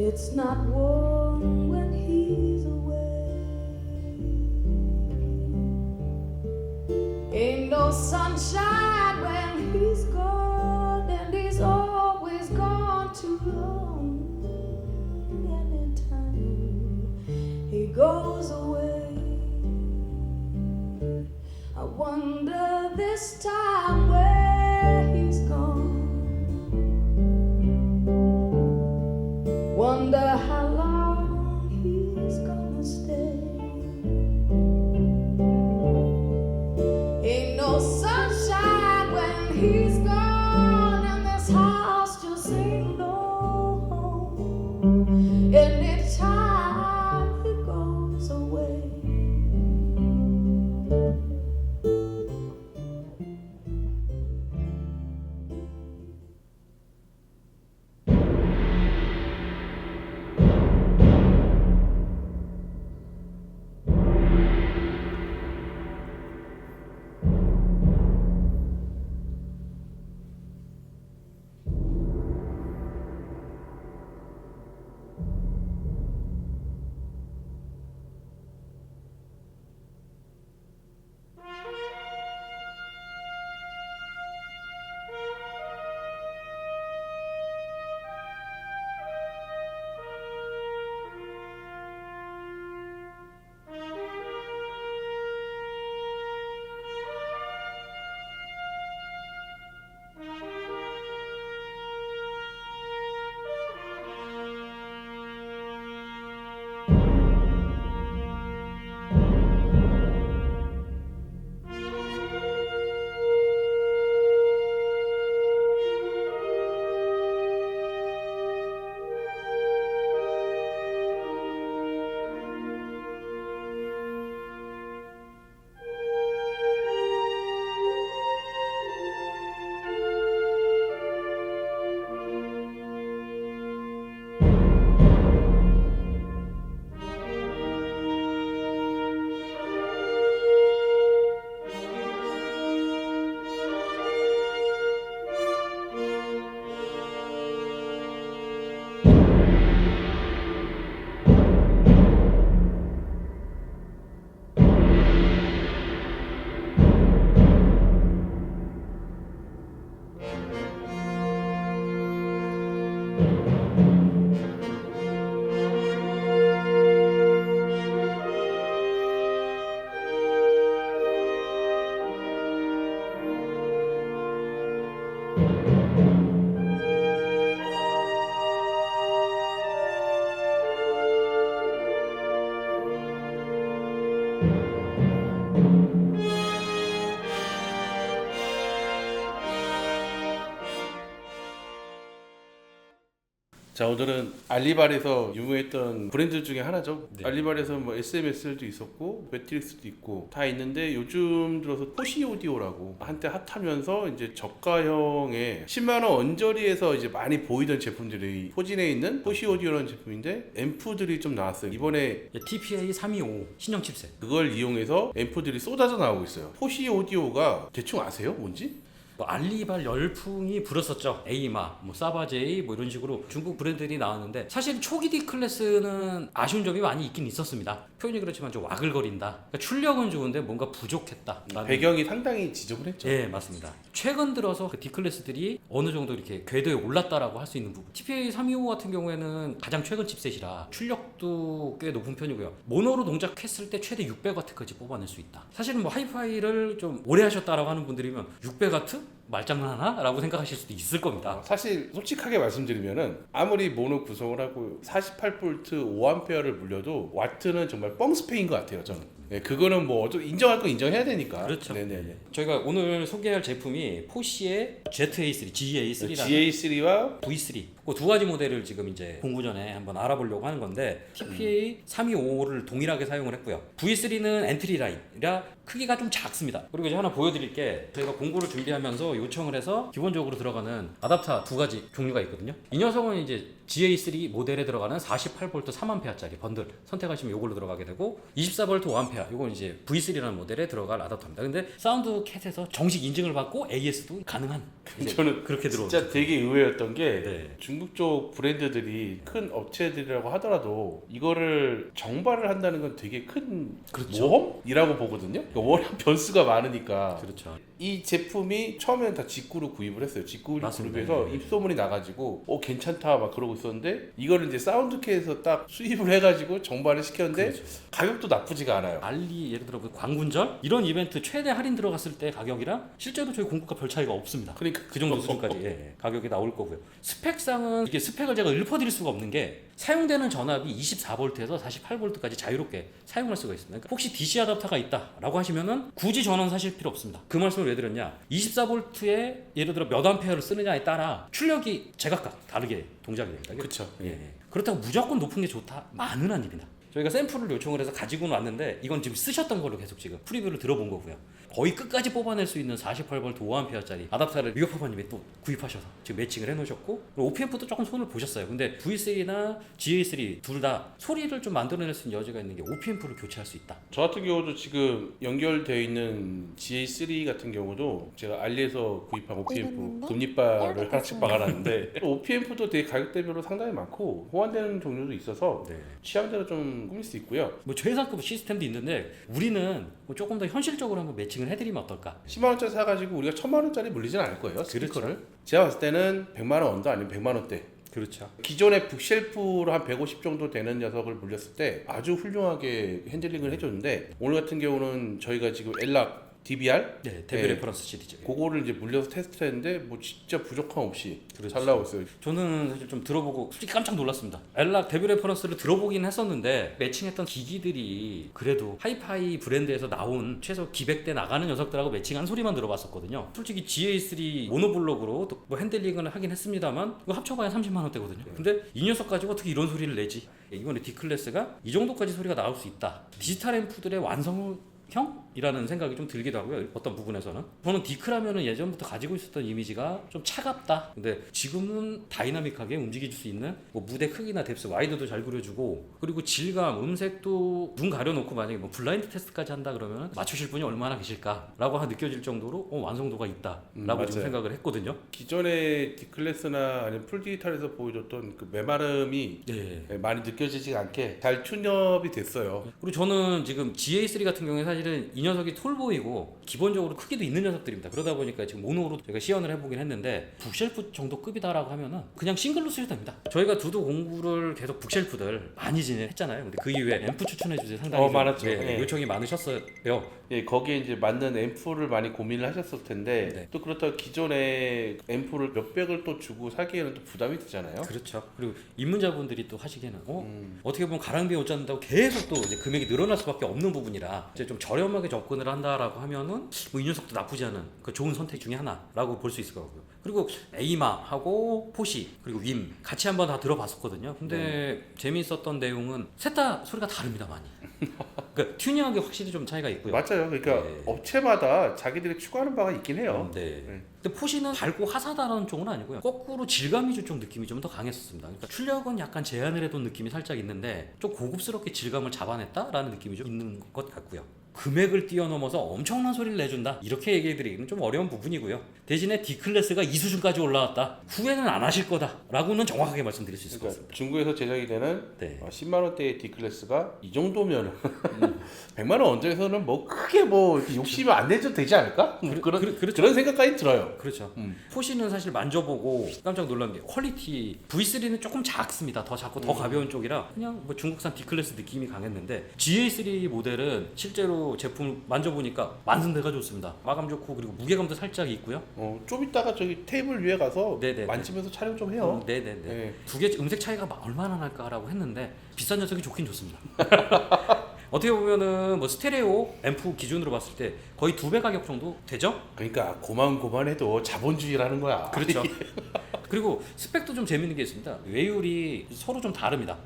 It's not warm when he's away. Ain't no sunshine when he's gone, and he's always gone too long. Anytime he goes away, I wonder this time where he's gone. Wonder how long he's gonna stay. Ain't no sunshine when he's gone, and this house just ain't no home. Anytime he goes away. 자, 오늘은 알리발에서 유명했던 브랜드 중에 하나죠. 네. 알리발에서 뭐 SMS도 있었고 매트릭스도 있고 다 있는데 요즘 들어서 포시 오디오라고 한때 핫하면서 이제 저가형의 10만 원 언저리에서 이제 많이 보이던 제품들이 포진해 있는 포시 오디오라는 제품인데 앰프들이 좀 나왔어요. 이번에 TPA 325 신형 칩셋. 그걸 이용해서 앰프들이 쏟아져 나오고 있어요. 포시 오디오가 대충 아세요? 뭔지? 뭐 알리발 열풍이 불었었죠. 에이마, 뭐 사바제이 뭐 이런 식으로 중국 브랜드들이 나왔는데 사실 초기 D 클래스는 아쉬운 점이 많이 있긴 있었습니다. 표현이 그렇지만 좀 와글거린다. 그러니까 출력은 좋은데 뭔가 부족했다. 배경이 상당히 지저분했죠. 네, 맞습니다. 최근 들어서 그 D 클래스들이 어느 정도 이렇게 궤도에 올랐다라고 할 수 있는 부분. TPA 325 같은 경우에는 가장 최근 칩셋이라 출력도 꽤 높은 편이고요. 모노로 동작했을 때 최대 600W까지 뽑아낼 수 있다. 사실은 뭐 하이파이를 좀 오래 하셨다라고 하는 분들이면 600W? 말장난하나? 라고 생각하실 수도 있을 겁니다. 사실 솔직하게 말씀드리면은 아무리 모노 구성을 하고 48V 5A를 물려도 와트는 정말 뻥스페인 것 같아요, 저는. 네, 그거는 뭐 인정할 건 인정해야 되니까. 그렇죠. 네네네. 저희가 오늘 소개할 제품이 포시의 ZA3, GA3라는 GA3와 V3 그 두 가지 모델을 지금 이제 공구 전에 한번 알아보려고 하는 건데 TPA 325를 동일하게 사용을 했고요. V3는 엔트리 라인이라 크기가 좀 작습니다. 그리고 이제 하나 보여드릴 게 저희가 공구를 준비하면서 요청을 해서 기본적으로 들어가는 아답터 두 가지 종류가 있거든요. 이 녀석은 이제 GA3 모델에 들어가는 48V 3A짜리 번들 선택하시면 이걸로 들어가게 되고 24V 5A 이건 이제 V3라는 모델에 들어갈 아답터입니다. 근데 사운드 캣에서 정식 인증을 받고 AS도 가능한 이제 저는 그렇게 들어오죠. 진짜 되게 의외였던 게 네. 중국 쪽 브랜드들이 큰 업체들이라고 하더라도 이거를 정발을 한다는 건 되게 큰 그렇죠. 모험이라고 보거든요. 그러니까 워낙 변수가 많으니까 그렇죠. 이 제품이 처음에는 다 직구로 구입을 했어요. 직구 맞습니다. 그룹에서 네. 입소문이 나가지고 괜찮다 막 그러고 있었는데 이거를 이제 사운드캐에서 딱 수입을 해가지고 정발을 시켰는데 그렇죠. 가격도 나쁘지가 않아요. 알리 예를 들어 광군절 이런 이벤트 최대 할인 들어갔을 때 가격이랑 실제로 저희 공급가 별 차이가 없습니다. 그러니까 그 정도 수준까지 가격이 나올 거고요. 스펙상은 이게 스펙을 제가 읊어드릴 수가 없는 게 사용되는 전압이 24V에서 48V까지 자유롭게 사용할 수가 있습니다. 그러니까 혹시 DC 아답터가 있다라고 하시면은 굳이 전원 사실 필요 없습니다. 그 말씀을 왜 드렸냐? 24V에 예를 들어 몇 암페어를 쓰느냐에 따라 출력이 제각각 다르게 동작이 됩니다. 그렇죠. 그렇다고 무조건 높은 게 좋다만은 아닙니다. 저희가 샘플을 요청을 해서 가지고는 왔는데 이건 지금 쓰셨던 걸로 계속 지금 프리뷰를 들어본 거고요. 거의 끝까지 뽑아낼 수 있는 48V 5A짜리 아답터를 리오파파님이 또 구입하셔서 지금 매칭을 해놓으셨고 OPM도 조금 손을 보셨어요. 근데 V3나 GA3 둘 다 소리를 좀 만들어낼 수 있는 여지가 있는 게 OPM를 교체할 수 있다. 저 같은 경우도 지금 연결되어 있는 GA3 같은 경우도 제가 알리에서 구입한 OPM 금리바를 하나씩 박아놨는데 OPM도 되게 가격대별로 상당히 많고 호환되는 종류도 있어서 네. 취향대로 좀 꾸밀 수 있고요. 뭐 최상급 시스템도 있는데 우리는 뭐 조금 더 현실적으로 한번 매칭을 해드리면 어떨까? 10만 원짜리 사가지고 우리가 1000만 원짜리 물리진 않을 거예요. 스피커를. 그렇죠. 제가 봤을 때는 100만 원 언더 아니면 100만 원대. 그렇죠. 기존의 북쉘프로 한 150 정도 되는 녀석을 물렸을 때 아주 훌륭하게 핸들링을 해줬는데 오늘 같은 경우는 저희가 지금 엘락 DBR 네, 데뷔 레퍼런스 시리즈. 그거를 이제 물려서 테스트했는데 뭐 진짜 부족함 없이 그렇죠. 잘 나오고 있어요. 저는 사실 좀 들어보고 솔직히 깜짝 놀랐습니다. 엘락 데뷔 레퍼런스를 들어보긴 했었는데 매칭했던 기기들이 그래도 하이파이 브랜드에서 나온 최소 기백대 나가는 녀석들하고 매칭한 소리만 들어봤었거든요. 솔직히 GA3 모노블록으로 또 뭐 핸들링을 하긴 했습니다만 이거 합쳐봐야 30만 원대거든요. 근데 이 녀석 가지고 어떻게 이런 소리를 내지? 이번에 D클래스가 이 정도까지 소리가 나올 수 있다. 디지털 앰프들의 완성을 형이라는 생각이 좀 들기도 하고요. 어떤 부분에서는 저는 디크라면은 예전부터 가지고 있었던 이미지가 좀 차갑다. 근데 지금은 다이나믹하게 움직일 수 있는 뭐 무대 크기나 뎁스 와이드도 잘 그려주고 그리고 질감, 음색도 눈 가려놓고 만약에 뭐 블라인드 테스트까지 한다 그러면 맞추실 분이 얼마나 계실까라고 느껴질 정도로 완성도가 있다라고 지금 생각을 했거든요. 기존의 D클래스나 아니면 풀디지털에서 보여줬던 그 메마름이 네. 많이 느껴지지 않게 잘 튠업이 됐어요. 그리고 저는 지금 GA3 같은 경우에 사실은 이 녀석이 톨보이고 기본적으로 크기도 있는 녀석들입니다. 그러다 보니까 지금 모노로 제가 시연을 해보긴 했는데 북쉘프 정도 급이다라고 하면은 그냥 싱글로 쓰셔도 됩니다. 저희가 두두 공부를 계속 북쉘프들 많이 진행했잖아요. 근데 그 이후에 앰프 추천해주세요 상당히 좀, 많았죠. 네, 요청이 많으셨어요. 예, 거기에 이제 맞는 앰프를 많이 고민을 하셨을 텐데 네. 또 그렇다고 기존의 앰프를 몇백을 또 주고 사기에는 또 부담이 되잖아요. 그렇죠. 그리고 입문자분들이 또 하시기에는 어떻게 보면 가랑비에 옷 잡는다고 계속 또 이제 금액이 늘어날 수밖에 없는 부분이라 이제 좀 저렴하게 접근을 한다라고 하면은 뭐 이 녀석도 나쁘지 않은 그 좋은 선택 중에 하나라고 볼 수 있을 것 같고요. 그리고 에이마하고 포시 그리고 윈 같이 한번 다 들어봤었거든요. 근데 재미있었던 내용은 셋 다 소리가 다릅니다 많이. 그러니까 튜닝하기 확실히 좀 차이가 있고요. 맞아요. 그러니까 네. 업체마다 자기들이 추구하는 바가 있긴 해요. 네. 네. 근데 포시는 밝고 화사다라는 쪽은 아니고요. 거꾸로 질감 위주 쪽 느낌이 좀 더 강했었습니다. 그러니까 출력은 약간 제한을 해둔 느낌이 살짝 있는데 좀 고급스럽게 질감을 잡아냈다라는 느낌이 좀 있는 것 같고요. 금액을 뛰어넘어서 엄청난 소리를 내준다 이렇게 얘기해드리기는 좀 어려운 부분이고요. 대신에 D클래스가 이 수준까지 올라왔다 후회는 안 하실 거다 라고는 정확하게 말씀드릴 수 있을 것 그러니까 같습니다. 중국에서 제작이 되는 네. 10만 원대의 D클래스가 이 정도면 100만 원 언저에서는 뭐 크게 뭐 욕심을 안 내줘도 되지 않을까? 그렇죠. 그런 생각까지 들어요. 그렇죠. 포시는 사실 만져보고 깜짝 놀란 게 퀄리티 V3는 조금 작습니다. 더 작고 더 가벼운 쪽이라 그냥 뭐 중국산 D클래스 느낌이 강했는데 GA3 모델은 실제로 제품을 만져보니까 완성도가 좋습니다. 마감 좋고 그리고 무게감도 살짝 있고요. 좀 이따가 저기 테이블 위에 가서 네네네. 만지면서 촬영 좀 해요. 네네네. 네. 두 개 음색 차이가 얼마나 날까라고 했는데 비싼 녀석이 좋긴 좋습니다. 어떻게 보면은 뭐 스테레오 앰프 기준으로 봤을 때 거의 2배 가격 정도 되죠? 그러니까 고만고만해도 자본주의라는 거야. 그렇죠. 그리고 스펙도 좀 재밌는 게 있습니다. 외율이 서로 좀 다릅니다.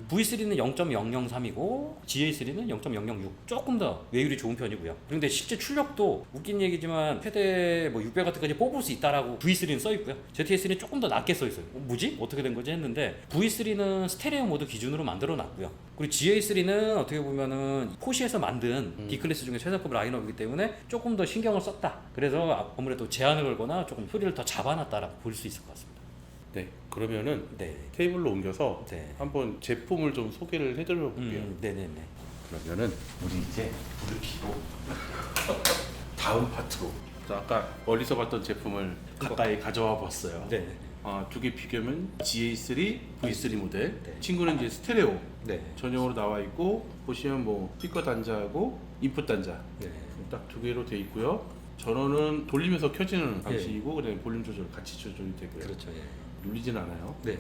V3는 0.003이고 GA3는 0.006. 조금 더 외율이 좋은 편이고요. 그런데 실제 출력도 웃긴 얘기지만 최대 뭐 600W까지 뽑을 수 있다라고 V3는 써 있고요. ZS3는 조금 더 낮게 써 있어요. 뭐지? 어떻게 된 거지 했는데 V3는 스테레오 모드 기준으로 만들어 놨고요. 그리고 GA3는 어떻게 보면은 포시에서 만든 D클래스 중에 최상급 라인업이기 때문에 조금 더 신경을 썼다. 그래서 아무래도 제한을 걸거나 조금 소리를 더 잡아놨다라고 볼 수 있을 것 같습니다. 네, 그러면은 네. 테이블로 옮겨서 네. 한번 제품을 좀 소개를 해드려 볼게요. 네네네. 그러면은 우리 이제 불을 켜고 다음 파트로. 자, 아까 멀리서 봤던 제품을 가까이 가져와 봤어요. 네. 두 개 비교하면 GA3, V3 모델. 네. 친구는 이제 스테레오 네. 전용으로 나와 있고, 보시면 뭐 스피커 단자하고 인풋 단자 네. 딱 두 개로 돼 있고요. 전원은 돌리면서 켜지는 방식이고, 그다음에 볼륨 조절 같이 조절이 되고요. 그렇죠. 예. 눌리진 않아요. 네.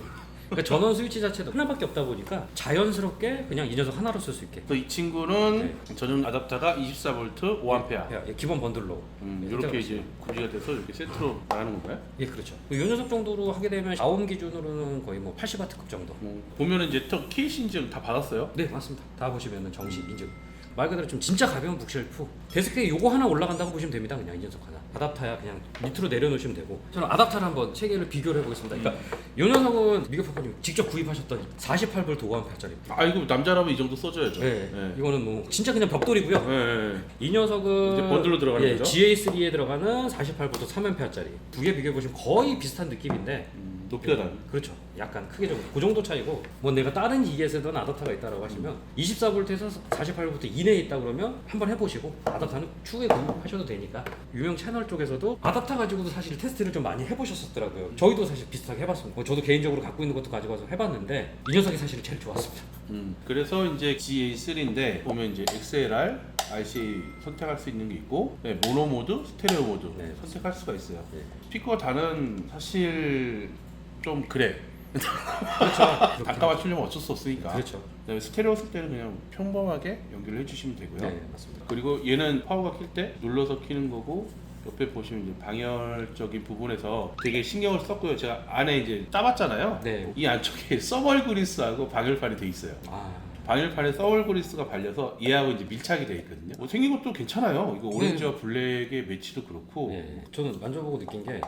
그러니까 전원 스위치 자체도 하나밖에 없다 보니까 자연스럽게 그냥 이 녀석 하나로 쓸 수 있게. 그래서 이 친구는 전용 아답터가 24V 5A. 예, 기본 번들로. 이렇게 이제 구비가 돼서 이렇게 세트로 나가는 건가요? 예, 그렇죠. 이 녀석 정도로 하게 되면 자원 기준으로는 거의 뭐 80W급 정도. 보면은 이제 턱 케이스 인증 다 받았어요. 네, 맞습니다. 다 보시면은 정식 인증. 말 그대로 좀 진짜 가벼운 북쉘프. 데스크에 요거 하나 올라간다고 보시면 됩니다. 그냥 이 녀석 하나. 아답터야 그냥 밑으로 내려놓으시면 되고. 저는 아답터를 한번 세 개를 비교를 해보겠습니다. 그러니까 이 녀석은 미국파커님 직접 구입하셨던 48V 5A짜리입니다. 아, 이거 남자라면 이 정도 써줘야죠. 네, 네. 이거는 뭐 진짜 그냥 벽돌이고요. 네. 이 녀석은 이제 번들로 들어가는 거죠? GA3에 들어가는 48V 3A짜리 두 개 비교해 보시면 거의 비슷한 느낌인데 높이가 다르. 그렇죠. 약간 크게 좀 그 정도 차이고 뭐 내가 다른 기기에 쓰던 아답터가 있다라고 하시면 24V에서 48V 이내에 있다 그러면 한번 해보시고 아답터는 추후에 구입하셔도 되니까 유명 채널 쪽에서도 아답터 가지고도 사실 테스트를 좀 많이 해보셨었더라고요. 저희도 사실 비슷하게 해봤습니다. 뭐 저도 개인적으로 갖고 있는 것도 가져가서 해봤는데 이 녀석이 사실 제일 좋았습니다. 그래서 이제 GA3인데 보면 이제 XLR, RCA 선택할 수 있는 게 있고, 네, 모노 모드, 스테레오 모드 네. 선택할 수가 있어요. 네. 스피커 단은 사실 좀 그래. 그렇죠. 단가 맞추려면 어쩔 수 없으니까. 그렇죠. 그다음에 스테레오 쓸 때는 그냥 평범하게 연결을 해주시면 되고요. 네, 맞습니다. 그리고 얘는 파워가 킬 때 눌러서 키는 거고, 옆에 보시면 이제 방열적인 부분에서 되게 신경을 썼고요. 제가 안에 이제 따봤잖아요. 네. 이 안쪽에 써멀 그리스하고 방열판이 돼 있어요. 아, 방열판에 써멀 그리스가 발려서 얘하고 이제 밀착이 돼 있거든요. 뭐 생긴 것도 괜찮아요. 이거 오렌지와 블랙의 매치도 그렇고. 네. 저는 만져보고 느낀 게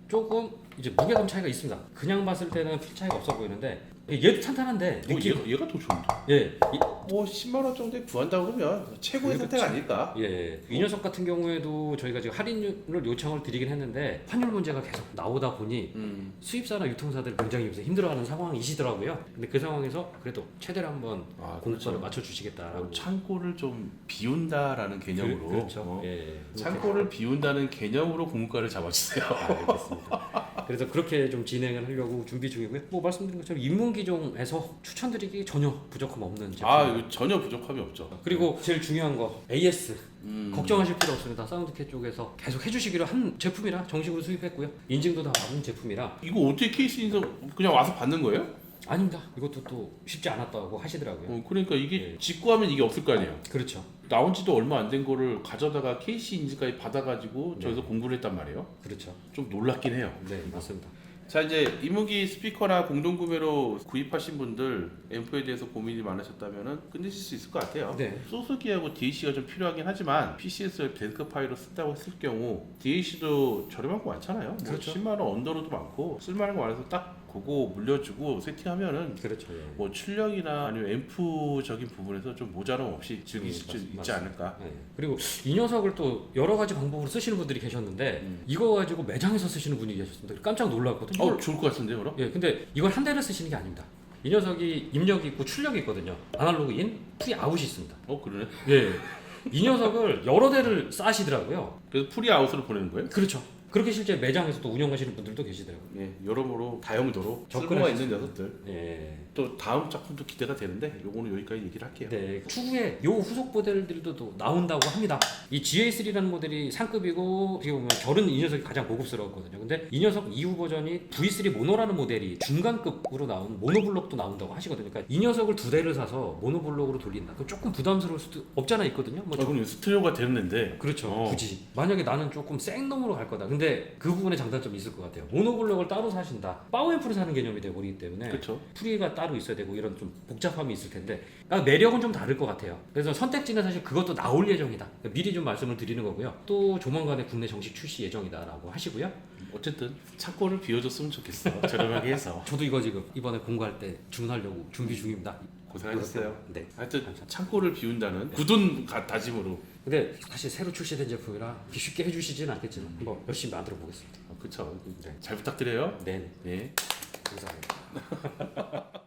조금 이제 무게감 차이가 있습니다. 그냥 봤을 때는 필 차이가 없어 보이는데 얘도 탄탄한데 느낌 얘가 더 좋은데. 예. 뭐 10만 원 정도에 구한다고 그러면 최고의 선택 아닐까? 예, 이 녀석 같은 경우에도 저희가 지금 할인을 요청을 드리긴 했는데 환율 문제가 계속 나오다 보니 수입사나 유통사들 굉장히 요새 힘들어하는 상황이시더라고요. 근데 그 상황에서 그래도 최대로 한번 아, 공가를 그렇죠. 맞춰주시겠다라고. 창고를 좀 비운다라는 개념으로. 그렇죠. 예. 창고를 비운다는 개념으로 공가를 잡아주세요. 알겠습니다. 그래서 그렇게 좀 진행을 하려고 준비 중이고요. 뭐 말씀드린 것처럼 입문기종에서 추천드리기 전혀 부족함 없는 제품. 이거 전혀 부족함이 없죠. 그리고 제일 중요한 거 AS. 걱정하실 필요 없습니다. 사운드캣 쪽에서 계속 해주시기로 한 제품이라 정식으로 수입했고요. 인증도 다 받은 제품이라. 이거 어떻게 케이스에서 그냥 와서 받는 거예요? 아닙니다. 이것도 또 쉽지 않았다고 하시더라고요. 그러니까 이게 예. 직구하면 이게 없을 거 아니에요. 그렇죠. 나온 지도 얼마 안 된 거를 가져다가 KC 인증까지 받아가지고 네. 저기서 공부를 했단 말이에요. 그렇죠. 좀 놀랍긴 해요. 네, 맞습니다. 자, 이제 이무기 스피커나 공동구매로 구입하신 분들 앰프에 대해서 고민이 많으셨다면 끝내실 수 있을 것 같아요. 네. 소스기하고 DAC가 좀 필요하긴 하지만 PCS를 데스크파이로 쓴다고 했을 경우 DAC도 저렴한 거 많잖아요. 그렇죠. 10만 원 언더로도 많고 쓸만한 거 많아서 딱 그거 물려주고 세팅하면은 그렇죠. 예. 뭐 출력이나 아니면 앰프적인 부분에서 좀 모자람 없이 즐길 수 있지 맞습니다. 않을까. 네. 그리고 이 녀석을 또 여러 가지 방법으로 쓰시는 분들이 계셨는데 이거 가지고 매장에서 쓰시는 분이 계셨습니다. 깜짝 놀랐거든요. 좋을 것 같은데 그럼? 예, 근데 이걸 한 대를 쓰시는 게 아닙니다. 이 녀석이 입력이 있고 출력이 있거든요. 아날로그 인, 프리 아웃이 있습니다. 그러네. 예. 이 녀석을 여러 대를 싸시더라고요. 그래서 프리 아웃으로 보내는 거예요? 그렇죠. 그렇게 실제 매장에서도 운영하시는 분들도 계시더라고요. 예, 여러모로 다용도로 접근할 쓸모가 수 있는 있습니다. 녀석들. 예. 또 다음 작품도 기대가 되는데 요거는 여기까지 얘기를 할게요. 네. 추후에 요 후속 모델들도 또 나온다고 합니다. 이 GA3라는 모델이 상급이고 어떻게 보면 저는 이 녀석이 가장 고급스러웠거든요. 근데 이 녀석 이후 버전이 V3 모노라는 모델이 중간급으로 나온 모노블록도 나온다고 하시거든요. 그러니까 이 녀석을 두 대를 사서 모노블록으로 돌린다. 그럼 조금 부담스러울 수도 없잖아 있거든요. 뭐 그럼 스테레오가 되는데. 그렇죠. 굳이 만약에 나는 조금 생놈으로 갈 거다. 근데 근데 그 부분에 장단점이 있을 것 같아요. 모노블록을 따로 사신다. 바우앰프를 사는 개념이 되어버리기 때문에 그렇죠. 프리가 따로 있어야 되고 이런 좀 복잡함이 있을 텐데 그러니까 매력은 좀 다를 것 같아요. 그래서 선택지는 사실 그것도 나올 예정이다. 그러니까 미리 좀 말씀을 드리는 거고요. 또 조만간에 국내 정식 출시 예정이다라고 하시고요. 어쨌든 창고를 비워줬으면 좋겠어. 저렴하게 해서. 저도 이거 지금 이번에 공부할 때 주문하려고 준비 중입니다. 고생하셨어요. 네. 하여튼 창고를 비운다는 굳은 다짐으로. 근데 사실 새로 출시된 제품이라 이렇게 쉽게 해주시진 않겠지만 한번 열심히 만들어 보겠습니다. 그렇죠. 잘 부탁드려요. 네. 네. 감사합니다.